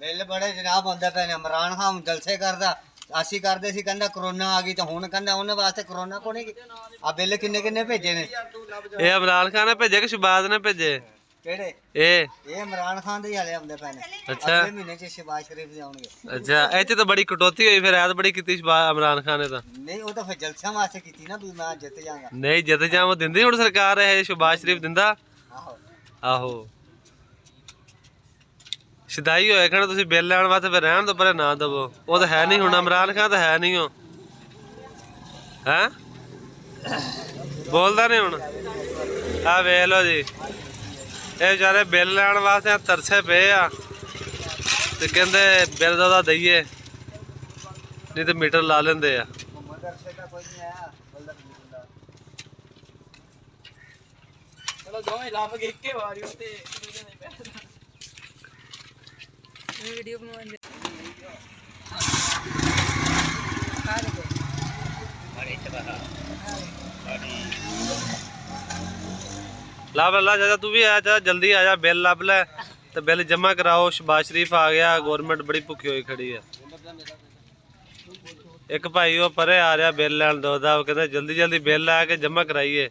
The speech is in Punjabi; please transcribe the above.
ਬਿੱਲ ਬੜੇ ਜਨਾਬ ਹੁੰਦੇ ਪਏ ਨੇ। ਇਮਰਾਨ ਖਾਨ ਜਲਸੇ ਕਰਦਾ, ਅਸੀਂ ਕਰਦੇ ਸੀ, ਕਹਿੰਦਾ ਕਰੋਨਾ ਆ ਗਈ, ਤੇ ਹੁਣ ਕਹਿੰਦਾ ਉਹਨਾਂ ਵਾਸਤੇ ਕਰੋਨਾ ਕੋਣੀ ਗਈ। ਆ ਬਿੱਲ ਕਿੰਨੇ ਕਿੰਨੇ ਭੇਜੇ ਨੇ। ਇਹ ਇਮਰਾਨ ਖਾਨ ਨੇ ਭੇਜੇ ਕਿ ਸ਼ਹਬਾਜ਼ ਨੇ ਭੇਜੇ? ਕਿਹੜੇ? ਇਹ ਇਮਰਾਨ ਖਾਨ ਦੇ ਹੀ ਹਾਲੇ ਆਉਂਦੇ ਪਏ ਨੇ। ਅੱਛਾ, ਅਗਲੇ ਮਹੀਨੇ ਚ ਸ਼ਹਬਾਜ਼ ਸ਼ਰੀਫ ਦੇ ਆਉਣਗੇ। ਅੱਛਾ, ਇਹ ਚ ਤਾਂ ਬੜੀ ਕਟੌਤੀ ਹੋਈ, ਫਿਰ ਐਤ ਬੜੀ ਕੀਤੀ ਇਮਰਾਨ ਖਾਨ ਨੇ ਤਾਂ। ਨਹੀਂ, ਉਹ ਤਾਂ ਫਿਰ ਜਲਸਿਆਂ ਵਾਸਤੇ ਕੀਤੀ ਨਾ, ਵੀ ਮੈਂ ਜਿੱਤ ਜਾਵਾਂਗਾ। ਨਹੀਂ, ਜਿੱਤ ਜਾਵਾਂ ਦਿੰਦੀ ਹੁਣ ਸਰਕਾਰ ਇਹ ਸ਼ਹਬਾਜ਼ ਸ਼ਰੀਫ ਦਿੰਦਾ। ਆਹੋ ਆਹੋ, ਸ਼ਦਾਈ ਹੋਏ ਖਣਾ ਤੁਸੀਂ ਬਿੱਲ ਲੈਣ ਵਾਸਤੇ, ਫਿਰ ਰਹਿਣ ਦੋ ਪਰੇ, ਨਾ ਦਵੋ। ਉਹ ਤਾਂ ਹੈ ਨਹੀਂ ਹੁਣ, ਇਮਰਾਨ ਖਾਨ ਤਾਂ ਹੈ ਨਹੀਂ ਉਹ। ਹੈ ਬੋਲਦਾ ਨਹੀਂ ਹੁਣ। ਆ ਵੇਖ ਲੋ ਜੀ, ਇਹ ਵਿਚਾਰੇ ਬਿੱਲ ਲੈਣ ਵਾਸਤੇ ਤਰਸੇ ਪਏ ਆ, ਤੇ ਕਹਿੰਦੇ ਬਿੱਲ ਦਾ ਉਹਦਾ ਦਈਏ, ਨਹੀਂ ਤੇ ਮੀਟਰ ਲਾ ਲੈਂਦੇ ਆ। ਚਲੋ ਦੋਵੇਂ ਲੱਭ ਕੇ ਇੱਕੇ ਵਾਰੀ ਉੱਤੇ ਵੀਡੀਓ ਬਣਾਉਂਦੇ ਲੱਭ ਲਾ ਚਾਚਾ, ਤੂੰ ਵੀ ਆ ਜਾ, ਜਲਦੀ ਆ ਜਾ, ਬਿੱਲ ਲੱਭ ਲੈ ਤੇ ਬਿੱਲ ਜਮਾ ਕਰਾਓ। ਸ਼ਹਬਾਜ਼ ਸ਼ਰੀਫ ਆ ਗਿਆ, ਗਵਰਨਮੈਂਟ ਬੜੀ ਭੁੱਖੀ ਹੋਈ ਖੜੀ ਆ। ਇੱਕ ਭਾਈ ਉਹ ਪਰੇ ਆ ਰਿਹਾ ਬਿੱਲ ਲੈਣ ਦਾ, ਉਹ ਕਹਿੰਦਾ ਜਲਦੀ ਜਲਦੀ ਬਿੱਲ ਆ ਕੇ ਜਮਾ ਕਰਾਈਏ।